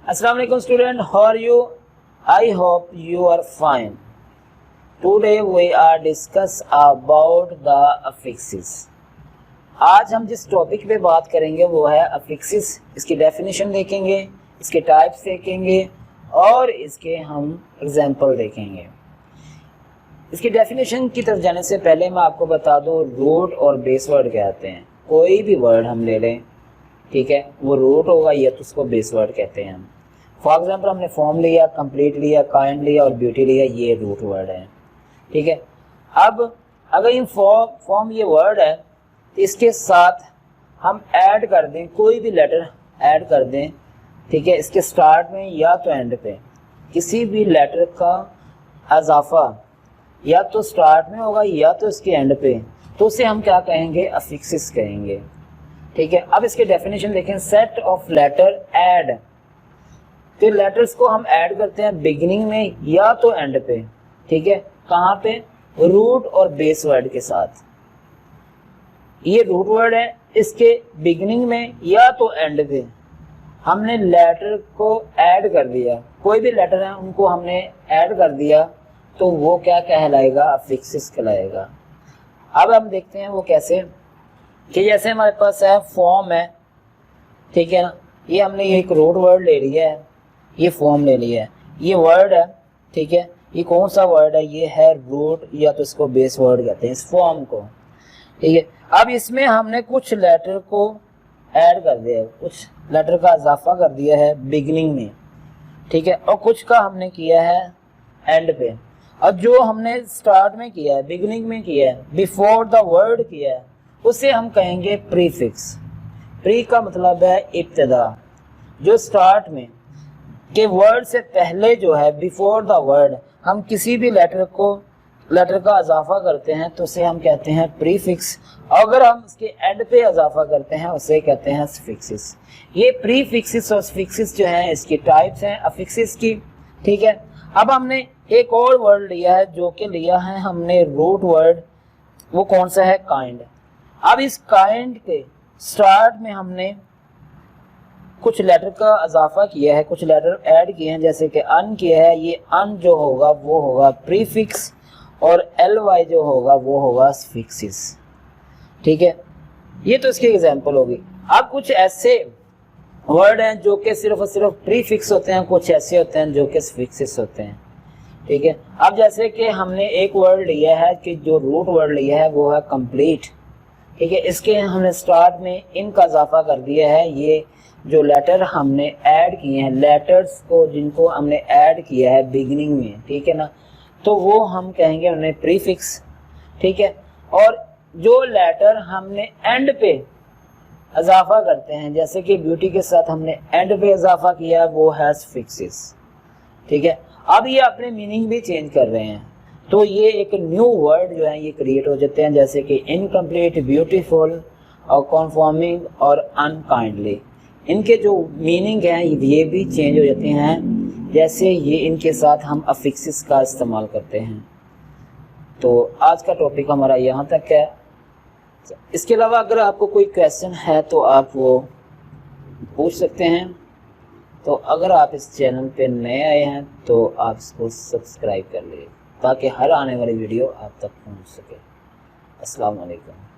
Assalamu alaikum student, how are you? I hope you are fine. Today we are discuss about the affixes. आज हम जिस topic पे बात करेंगे वो है affixes। इसकी डेफिनेशन देखेंगे, इसके टाइप्स देखेंगे और इसके हम एग्जाम्पल देखेंगे। इसकी डेफिनेशन की तरफ जाने से पहले मैं आपको बता दूं रूट और बेस वर्ड कहते हैं। कोई भी वर्ड हम ले लें, ठीक है, वो रूट होगा या तो उसको बेस वर्ड कहते हैं हम। फॉर एग्जाम्पल हमने फॉर्म लिया, कंप्लीट लिया, काइंड लिया और ब्यूटी लिया, ये रूट वर्ड है, ठीक है। अब अगर इन फॉर्म ये वर्ड है तो इसके साथ हम ऐड कर दें, कोई भी लेटर ऐड कर दें, ठीक है, इसके स्टार्ट में या तो एंड पे किसी भी लेटर का इजाफा या तो स्टार्ट में होगा या तो इसके एंड पे, तो उसे हम क्या कहेंगे, अफिक्सिस कहेंगे, ठीक है। अब इसके डेफिनेशन देखें, सेट ऑफ लेटर ऐड, तो लेटर्स को हम ऐड करते हैं बिगिनिंग में या तो एंड पे, ठीक है। कहाँ पे, रूट और बेस वर्ड के साथ। ये रूट वर्ड है, इसके बिगिनिंग में या तो एंड पे हमने लेटर को ऐड कर दिया, कोई भी लेटर है उनको हमने ऐड कर दिया, तो वो क्या कहलाएगा, अफिक्सिस कहलाएगा। अब हम देखते हैं वो कैसे, कि जैसे हमारे पास है फॉर्म है, ठीक है ना, ये हमने एक रूट वर्ड ले लिया है, ये फॉर्म ले लिया है, ये वर्ड है, ठीक है, ये कौन सा वर्ड है, ये है रूट या तो इसको बेस वर्ड कहते हैं इस फॉर्म को, ठीक है। अब इसमें हमने कुछ लेटर को ऐड कर दिया है, कुछ लेटर का इजाफा कर दिया है बिगिनिंग में, ठीक है, और कुछ का हमने किया है एंड पे। और जो हमने स्टार्ट में किया है, बिगिनिंग में किया है, बिफोर द वर्ड किया है, उसे हम कहेंगे प्रीफिक्स। प्री का मतलब है इब्तिदा, जो स्टार्ट में के वर्ड से पहले जो है, बिफोर द वर्ड हम किसी भी लेटर का इजाफा करते हैं तो उसे हम कहते हैं प्रीफिक्स। अगर हम इसके एंड पे इजाफा करते हैं उसे कहते हैं सफिक्सिस। ये प्रीफिक्सिस और सफिक्सिस जो हैं इसकी टाइप्स हैं अफिक्सिस की, ठीक है। अब हमने एक और वर्ड लिया है, जो कि लिया है हमने रूट वर्ड, वो कौन सा है, काइंड। अब इस काइंड के स्टार्ट में हमने कुछ लेटर का इजाफा किया है, कुछ लेटर ऐड किए हैं, जैसे कि अन किया है, ये अन जो होगा वो होगा प्रीफिक्स और ly जो होगा वो होगा सफिक्सिस, ठीक है। ये तो इसकी एग्जांपल होगी। अब कुछ ऐसे वर्ड हैं जो कि सिर्फ और सिर्फ प्रीफिक्स होते हैं, कुछ ऐसे होते हैं जो कि सफिक्सिस होते हैं, ठीक है। अब जैसे कि हमने एक वर्ड लिया है, कि जो रूट वर्ड लिया है वो है कंप्लीट, ठीक है, इसके हमने स्टार्ट में इनका इजाफा कर दिया है। ये जो लेटर हमने ऐड किए हैं, लेटर्स को जिनको हमने ऐड किया है बिगिनिंग में, ठीक है ना, तो वो हम कहेंगे उन्हें प्रीफिक्स, ठीक है। और जो लेटर हमने एंड पे इजाफा करते हैं, जैसे कि ब्यूटी के साथ हमने एंड पे इजाफा किया है, वो है सफिक्सिस, ठीक है। अब ये अपने मीनिंग भी चेंज कर रहे हैं, तो ये एक न्यू वर्ड जो है ये क्रिएट हो जाते हैं, जैसे कि इनकम्प्लीट, ब्यूटीफुल और कॉन्फॉर्मिंग और अनकाइंडली। इनके जो मीनिंग हैं ये भी चेंज हो जाते हैं, जैसे ये इनके साथ हम अफिक्सिस का इस्तेमाल करते हैं। तो आज का टॉपिक हमारा यहाँ तक है। इसके अलावा अगर आपको कोई क्वेश्चन है तो आप वो पूछ सकते हैं। तो अगर आप इस चैनल पे नए आए हैं तो आप इसको सब्सक्राइब कर लीजिए, ताकि हर आने वाली वीडियो आप तक पहुँच सके। अस्सलाम वालेकुम।